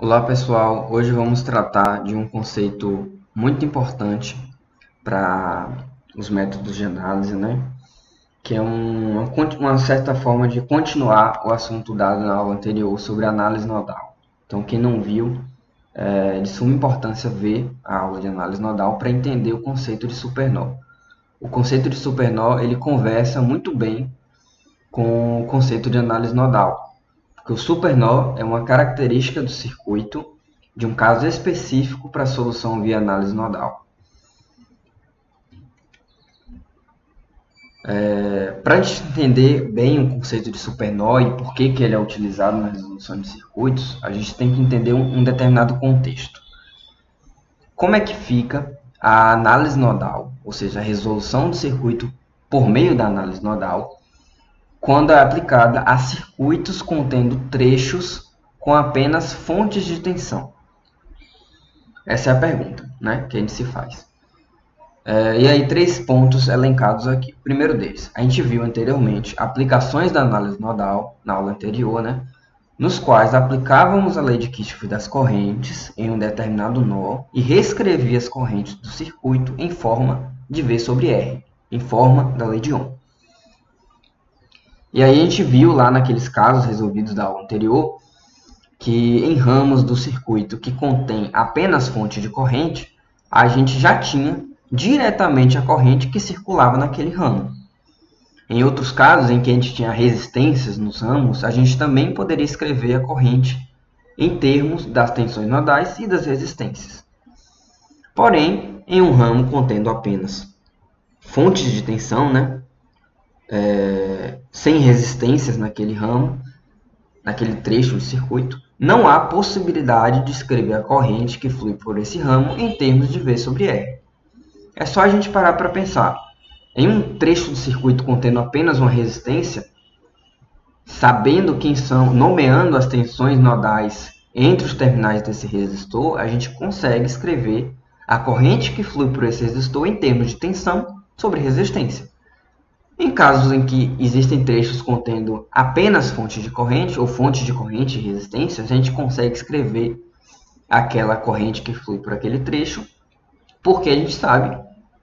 Olá pessoal, hoje vamos tratar de um conceito muito importante para os métodos de análise, né? Que é uma certa forma de continuar o assunto dado na aula anterior sobre análise nodal. Então quem não viu, é de suma importância ver a aula de análise nodal para entender o conceito de supernó. O conceito de supernó ele conversa muito bem com o conceito de análise nodal. Porque o supernó é uma característica do circuito de um caso específico para a solução via análise nodal. Para a gente entender bem o conceito de supernó e por que ele é utilizado na resolução de circuitos, a gente tem que entender um determinado contexto. Como é que fica a análise nodal, ou seja, a resolução do circuito por meio da análise nodal, quando é aplicada a circuitos contendo trechos com apenas fontes de tensão? Essa é a pergunta, né, que a gente se faz. E aí, 3 pontos elencados aqui. O primeiro deles, a gente viu anteriormente aplicações da análise nodal, na aula anterior, né, nos quais aplicávamos a lei de Kirchhoff das correntes em um determinado nó e reescrevia as correntes do circuito em forma de V sobre R, em forma da lei de Ohm. E aí a gente viu lá naqueles casos resolvidos da aula anterior que em ramos do circuito que contém apenas fonte de corrente, a gente já tinha diretamente a corrente que circulava naquele ramo. Em outros casos, em que a gente tinha resistências nos ramos, a gente também poderia escrever a corrente em termos das tensões nodais e das resistências. Porém, em um ramo contendo apenas fontes de tensão, né, sem resistências naquele ramo, naquele trecho do circuito, não há possibilidade de escrever a corrente que flui por esse ramo em termos de V sobre R. É só a gente parar para pensar. Em um trecho do circuito contendo apenas uma resistência, sabendo quem são, nomeando as tensões nodais entre os terminais desse resistor, a gente consegue escrever a corrente que flui por esse resistor em termos de tensão sobre resistência. Em casos em que existem trechos contendo apenas fontes de corrente, ou fontes de corrente e resistência, a gente consegue escrever aquela corrente que flui por aquele trecho, porque a gente sabe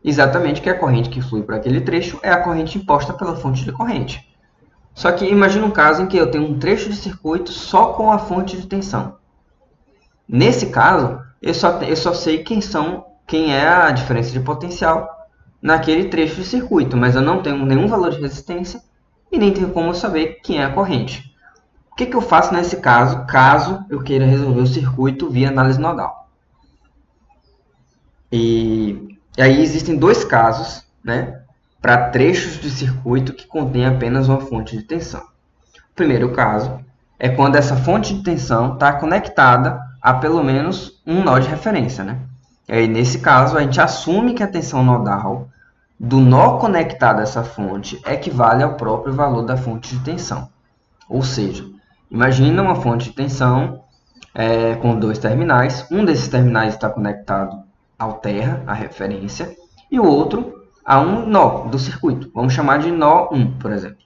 exatamente que a corrente que flui por aquele trecho é a corrente imposta pela fonte de corrente. Só que imagina um caso em que eu tenho um trecho de circuito só com a fonte de tensão. Nesse caso, eu só sei quem é a diferença de potencial naquele trecho de circuito, mas eu não tenho nenhum valor de resistência e nem tenho como saber quem é a corrente. O que eu faço nesse caso, caso eu queira resolver o circuito via análise nodal? E aí existem 2 casos, né, para trechos de circuito que contém apenas uma fonte de tensão. O primeiro caso é quando essa fonte de tensão está conectada a pelo menos um nó de referência, né? E aí, nesse caso, a gente assume que a tensão nodal do nó conectado a essa fonte equivale ao próprio valor da fonte de tensão. Ou seja, imagina uma fonte de tensão com 2 terminais. Um desses terminais está conectado ao terra, a referência, e o outro a um nó do circuito. Vamos chamar de nó 1, por exemplo.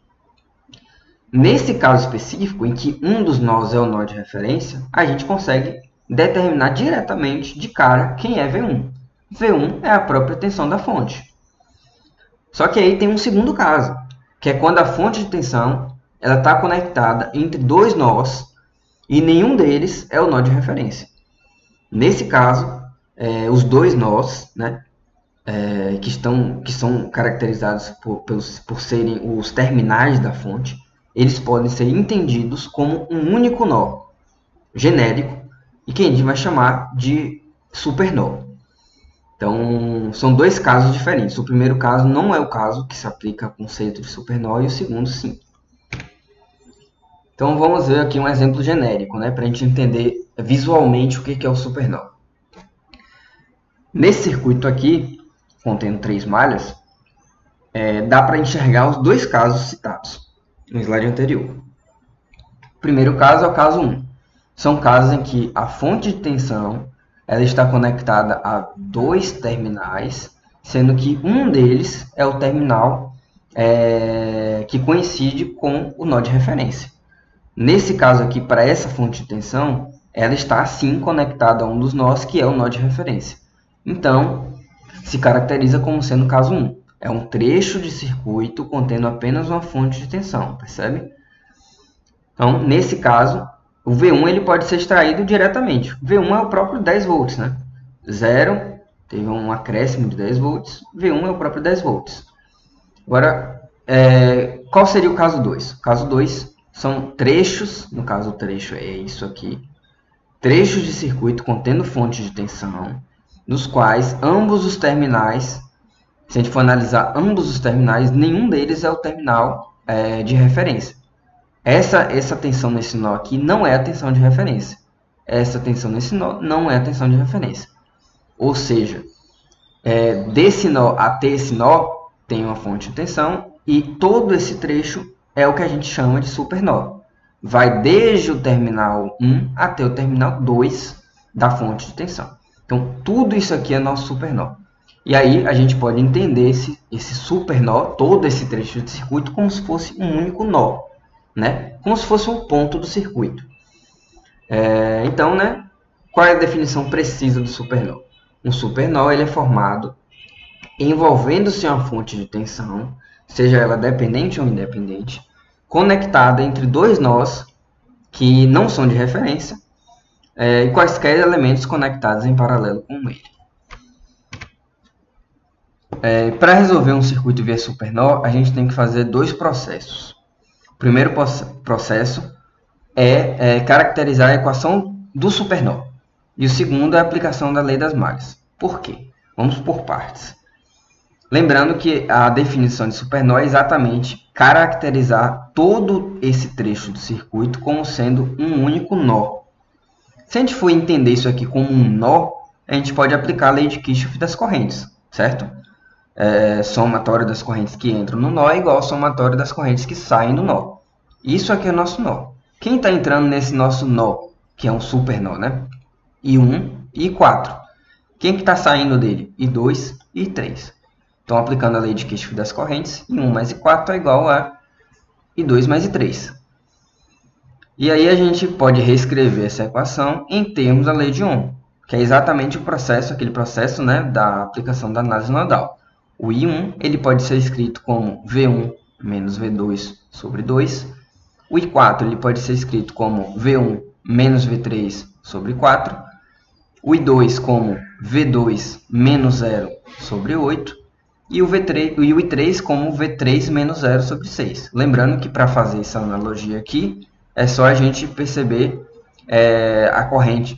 Nesse caso específico, em que um dos nós é o nó de referência, a gente consegue determinar diretamente de cara quem é V1. V1 é a própria tensão da fonte. Só que aí tem um segundo caso, que é quando a fonte de tensão está conectada entre 2 nós e nenhum deles é o nó de referência. Nesse caso, os 2 nós, né, que são caracterizados por serem os terminais da fonte, eles podem ser entendidos como um único nó genérico e que a gente vai chamar de supernó. Então, são 2 casos diferentes. O primeiro caso não é o caso que se aplica ao conceito de supernó e o segundo sim. Então, vamos ver aqui um exemplo genérico, né, para a gente entender visualmente o que é o supernó. Nesse circuito aqui, contendo 3 malhas, dá para enxergar os 2 casos citados no slide anterior. O primeiro caso é o caso 1. São casos em que a fonte de tensão ela está conectada a 2 terminais, sendo que um deles é o terminal que coincide com o nó de referência. Nesse caso aqui, para essa fonte de tensão, ela está sim conectada a um dos nós, que é o nó de referência. Então, se caracteriza como sendo o caso 1. É um trecho de circuito contendo apenas uma fonte de tensão, percebe? Então, nesse caso, o V1 ele pode ser extraído diretamente. O V1 é o próprio 10 volts, né? 0, teve um acréscimo de 10 volts, V1 é o próprio 10 volts. Agora, qual seria o caso 2? O caso 2 são trechos, no caso o trecho é isso aqui, trechos de circuito contendo fonte de tensão, nos quais ambos os terminais, se a gente for analisar ambos os terminais, nenhum deles é o terminal de referência. Essa tensão nesse nó aqui não é a tensão de referência. Essa tensão nesse nó não é a tensão de referência. Ou seja, desse nó até esse nó tem uma fonte de tensão e todo esse trecho é o que a gente chama de supernó. Vai desde o terminal 1 até o terminal 2 da fonte de tensão. Então, tudo isso aqui é nosso supernó. E aí, a gente pode entender esse supernó, todo esse trecho de circuito, como se fosse um único nó, né? Como se fosse um ponto do circuito. Então, né? Qual é a definição precisa do supernó? Um supernó ele é formado envolvendo-se uma fonte de tensão, seja ela dependente ou independente, conectada entre dois nós que não são de referência e quaisquer elementos conectados em paralelo com ele. Para resolver um circuito via supernó, a gente tem que fazer dois processos. O primeiro processo é caracterizar a equação do supernó. E o segundo é a aplicação da lei das malhas. Por quê? Vamos por partes. Lembrando que a definição de supernó é exatamente caracterizar todo esse trecho do circuito como sendo um único nó. Se a gente for entender isso aqui como um nó, a gente pode aplicar a lei de Kirchhoff das correntes, certo? Somatório das correntes que entram no nó é igual ao somatório das correntes que saem do nó. Isso aqui é o nosso nó. Quem está entrando nesse nosso nó, que é um supernó, né? I1 e I4. Quem que está saindo dele? I2 e I3. Então, aplicando a lei de Kirchhoff das correntes, I1 mais I4 é igual a I2 mais I3. E aí a gente pode reescrever essa equação em termos da lei de Ohm, que é exatamente o processo, aquele processo, né, da aplicação da análise nodal. O I1 ele pode ser escrito como V1 menos V2 sobre 2. O I4 ele pode ser escrito como V1 menos V3 sobre 4. O I2 como V2 menos 0 sobre 8. E o I3 como V3 menos 0 sobre 6. Lembrando que para fazer essa analogia aqui, é só a gente perceber a corrente,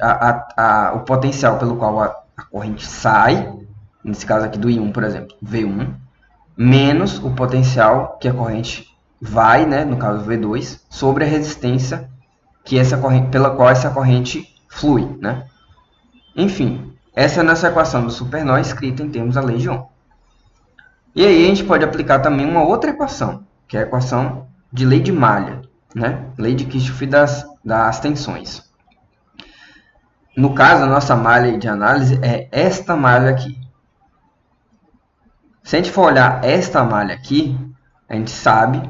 o potencial pelo qual a corrente sai, nesse caso aqui do I1, por exemplo, V1, menos o potencial que a corrente vai, né, no caso V2, sobre a resistência pela qual essa corrente flui, né? Enfim, essa é a nossa equação do supernó escrita em termos da lei de Ohm. E aí a gente pode aplicar também uma outra equação, que é a equação de lei de malha, né? Lei de Kirchhoff das tensões. No caso, a nossa malha de análise é esta malha aqui. Se a gente for olhar esta malha aqui, a gente sabe,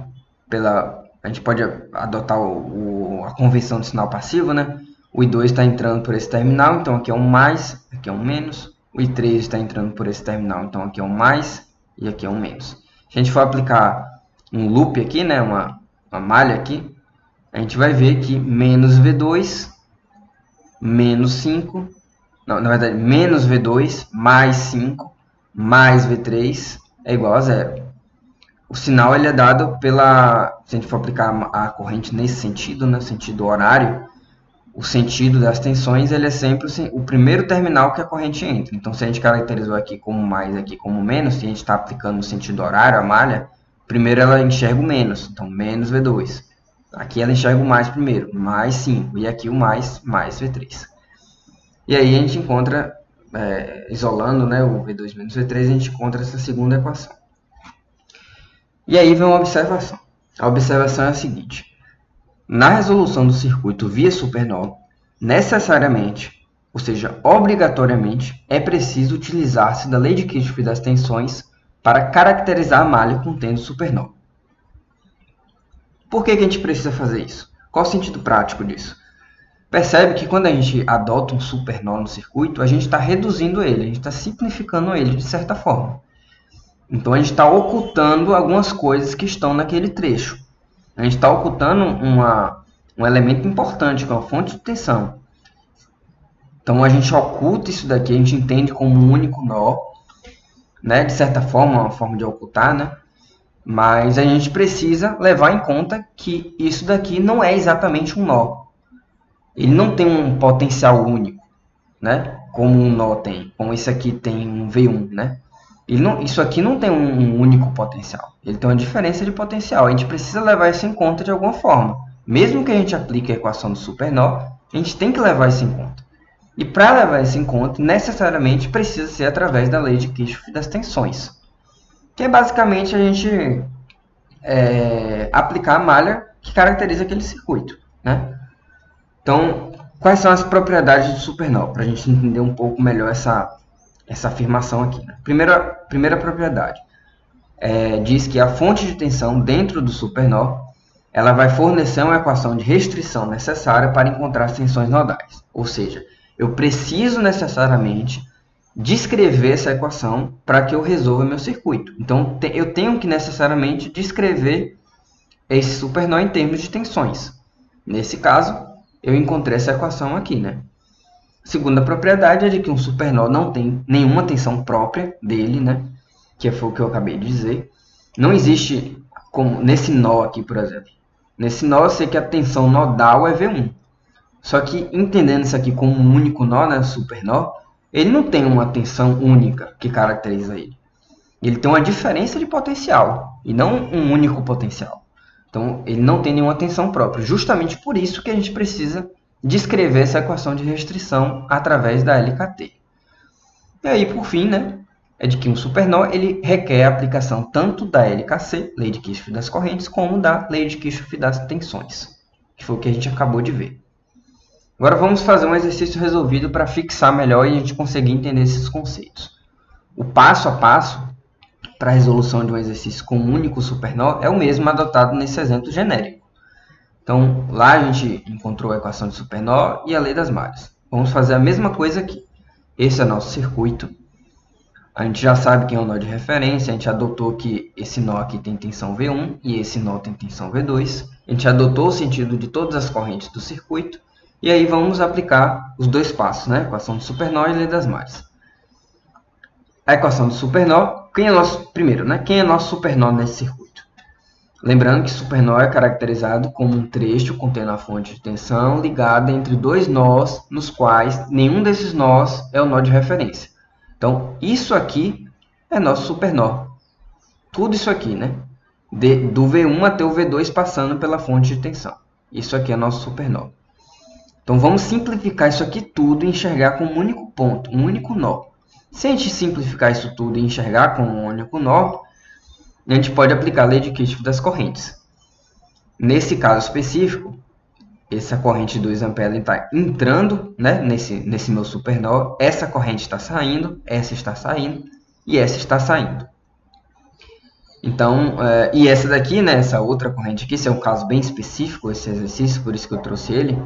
a gente pode adotar a convenção de sinal passivo, né? O I2 está entrando por esse terminal, então aqui é um mais, aqui é um menos. O I3 está entrando por esse terminal, então aqui é um mais e aqui é um menos. Se a gente for aplicar um loop aqui, né, uma malha aqui, a gente vai ver que menos V2, menos 5, não, na verdade, menos V2 mais 5 mais V3 é igual a 0. O sinal ele é dado se a gente for aplicar a corrente nesse sentido, no sentido horário, o sentido das tensões ele é sempre o primeiro terminal que a corrente entra. Então, se a gente caracterizou aqui como mais, aqui como menos, se a gente está aplicando no sentido horário a malha, primeiro ela enxerga o menos, então menos V2. Aqui ela enxerga o mais primeiro, mais 5, e aqui o mais V3. E aí a gente encontra, isolando, né, o V2 menos V3, a gente encontra essa segunda equação. E aí vem uma observação. A observação é a seguinte. Na resolução do circuito via supernó, necessariamente, ou seja, obrigatoriamente, é preciso utilizar-se da lei de Kirchhoff das tensões para caracterizar a malha contendo supernó. Por que a gente precisa fazer isso? Qual o sentido prático disso? Percebe que quando a gente adota um supernó no circuito, a gente está reduzindo ele, a gente está simplificando ele de certa forma. Então a gente está ocultando algumas coisas que estão naquele trecho. A gente está ocultando um elemento importante, que é a fonte de tensão. Então a gente oculta isso daqui, a gente entende como um único nó, né? De certa forma, uma forma de ocultar, né? Mas a gente precisa levar em conta que isso daqui não é exatamente um nó. Ele não tem um potencial único, né? Como um nó tem, como esse aqui tem um V1, né? Isso aqui não tem um único potencial. Ele tem uma diferença de potencial. A gente precisa levar isso em conta de alguma forma. Mesmo que a gente aplique a equação do supernó, a gente tem que levar isso em conta. E para levar isso em conta, necessariamente precisa ser através da lei de Kirchhoff das tensões. Que é basicamente a gente aplicar a malha que caracteriza aquele circuito, né? Então, quais são as propriedades do supernó? Para a gente entender um pouco melhor essa afirmação aqui, né? Primeira propriedade diz que a fonte de tensão dentro do supernó ela vai fornecer uma equação de restrição necessária para encontrar as tensões nodais. Ou seja, eu preciso necessariamente descrever essa equação para que eu resolva meu circuito. Então, eu tenho que necessariamente descrever esse supernó em termos de tensões. Nesse caso, eu encontrei essa equação aqui, né? Segunda propriedade é de que um supernó não tem nenhuma tensão própria dele, né? Que foi o que eu acabei de dizer. Não existe, como nesse nó aqui, por exemplo. Nesse nó eu sei que a tensão nodal é V1. Só que entendendo isso aqui como um único nó, né? Supernó, ele não tem uma tensão única que caracteriza ele. Ele tem uma diferença de potencial e não um único potencial. Então, ele não tem nenhuma tensão própria. Justamente por isso que a gente precisa descrever essa equação de restrição através da LKT. E aí, por fim, né, é de que um supernó ele requer a aplicação tanto da LKC, lei de Kirchhoff das correntes, como da lei de Kirchhoff das tensões, que foi o que a gente acabou de ver. Agora vamos fazer um exercício resolvido para fixar melhor e a gente conseguir entender esses conceitos. O passo a passo para a resolução de um exercício com um único supernó é o mesmo adotado nesse exemplo genérico. Então, lá a gente encontrou a equação de supernó e a lei das malhas. Vamos fazer a mesma coisa aqui. Esse é nosso circuito. A gente já sabe quem é o nó de referência, a gente adotou que esse nó aqui tem tensão V1 e esse nó tem tensão V2. A gente adotou o sentido de todas as correntes do circuito. E aí vamos aplicar os dois passos, né? Equação do supernó e lei das malhas. A equação do supernó, quem é nosso supernó nesse circuito? Lembrando que supernó é caracterizado como um trecho contendo a fonte de tensão ligada entre dois nós, nos quais nenhum desses nós é o nó de referência. Então, isso aqui é nosso supernó. Tudo isso aqui, né? Do V1 até o V2 passando pela fonte de tensão. Isso aqui é nosso supernó. Então, vamos simplificar isso aqui tudo e enxergar como um único ponto, um único nó. Se a gente simplificar isso tudo e enxergar como um único nó, a gente pode aplicar a lei de Kirchhoff das correntes. Nesse caso específico, essa corrente de 2 A está entrando, né, nesse meu supernó, essa corrente está saindo, essa está saindo e essa está saindo. Então, e essa daqui, né, essa outra corrente aqui, esse é um caso bem específico, esse exercício, por isso que eu trouxe ele,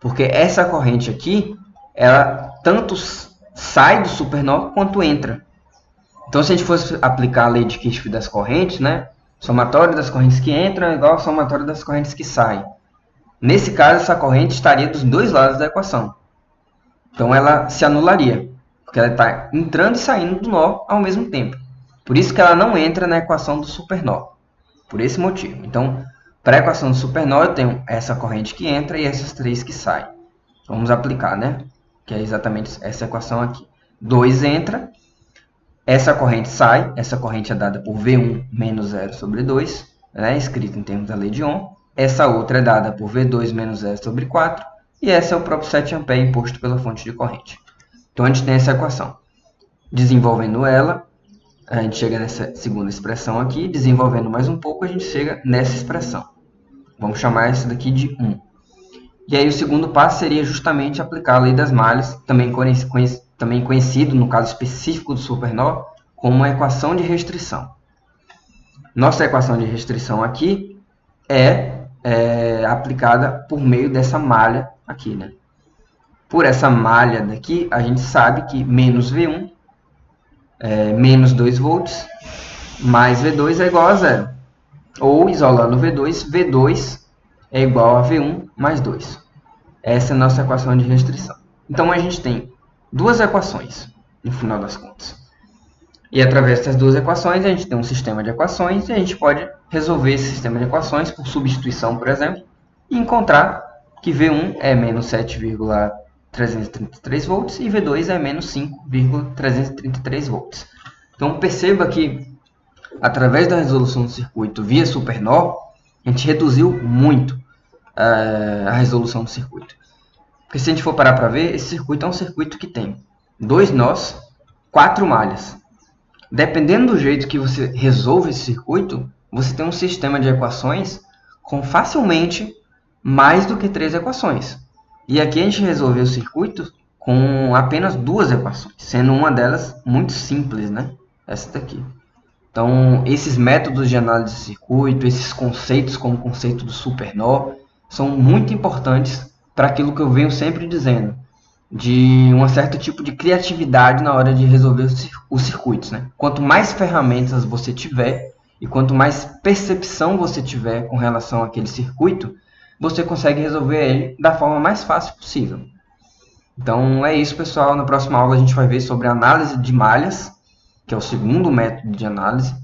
porque essa corrente aqui, ela tanto sai do supernó quanto entra. Então, se a gente fosse aplicar a lei de Kirchhoff das correntes, né, somatório das correntes que entram é igual ao somatório das correntes que saem. Nesse caso, essa corrente estaria dos dois lados da equação. Então, ela se anularia, porque ela está entrando e saindo do nó ao mesmo tempo. Por isso que ela não entra na equação do supernó. Por esse motivo. Então, para a equação do supernó, eu tenho essa corrente que entra e essas três que saem. Vamos aplicar, né? Que é exatamente essa equação aqui. 2 entra, essa corrente sai, essa corrente é dada por V1 menos 0 sobre 2, né? Escrito em termos da lei de Ohm. Essa outra é dada por V2 menos 0 sobre 4, e essa é o próprio 7 A imposto pela fonte de corrente. Então, a gente tem essa equação. Desenvolvendo ela, a gente chega nessa segunda expressão aqui, desenvolvendo mais um pouco, a gente chega nessa expressão. Vamos chamar essa daqui de 1. E aí o segundo passo seria justamente aplicar a lei das malhas, também conhecido, no caso específico do supernó, como a equação de restrição. Nossa equação de restrição aqui é aplicada por meio dessa malha aqui, né? Por essa malha daqui, a gente sabe que menos V1 é menos 2 volts, mais V2 é igual a zero. Ou, isolando V2, V2 é igual a V1 mais 2. Essa é a nossa equação de restrição. Então, a gente tem duas equações, no final das contas. E, através dessas duas equações, a gente tem um sistema de equações e a gente pode resolver esse sistema de equações por substituição, por exemplo, e encontrar que V1 é menos 7,333 volts e V2 é menos 5,333 volts. Então, perceba que, através da resolução do circuito via SuperNOR, a gente reduziu muito a resolução do circuito. Porque se a gente for parar para ver, esse circuito é um circuito que tem 2 nós, 4 malhas. Dependendo do jeito que você resolve esse circuito, você tem um sistema de equações com facilmente mais do que 3 equações. E aqui a gente resolveu o circuito com apenas 2 equações, sendo uma delas muito simples, né? Essa daqui. Então, esses métodos de análise de circuito, esses conceitos como o conceito do SuperNOR, são muito importantes para aquilo que eu venho sempre dizendo, de um certo tipo de criatividade na hora de resolver os circuitos, né? Quanto mais ferramentas você tiver e quanto mais percepção você tiver com relação àquele circuito, você consegue resolver ele da forma mais fácil possível. Então é isso, pessoal. Na próxima aula a gente vai ver sobre a análise de malhas, que é o segundo método de análise,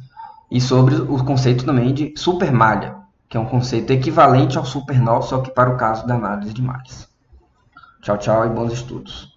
e sobre o conceito também de supermalha, que é um conceito equivalente ao SuperNOR, só que para o caso da análise de malhas. Tchau, tchau e bons estudos.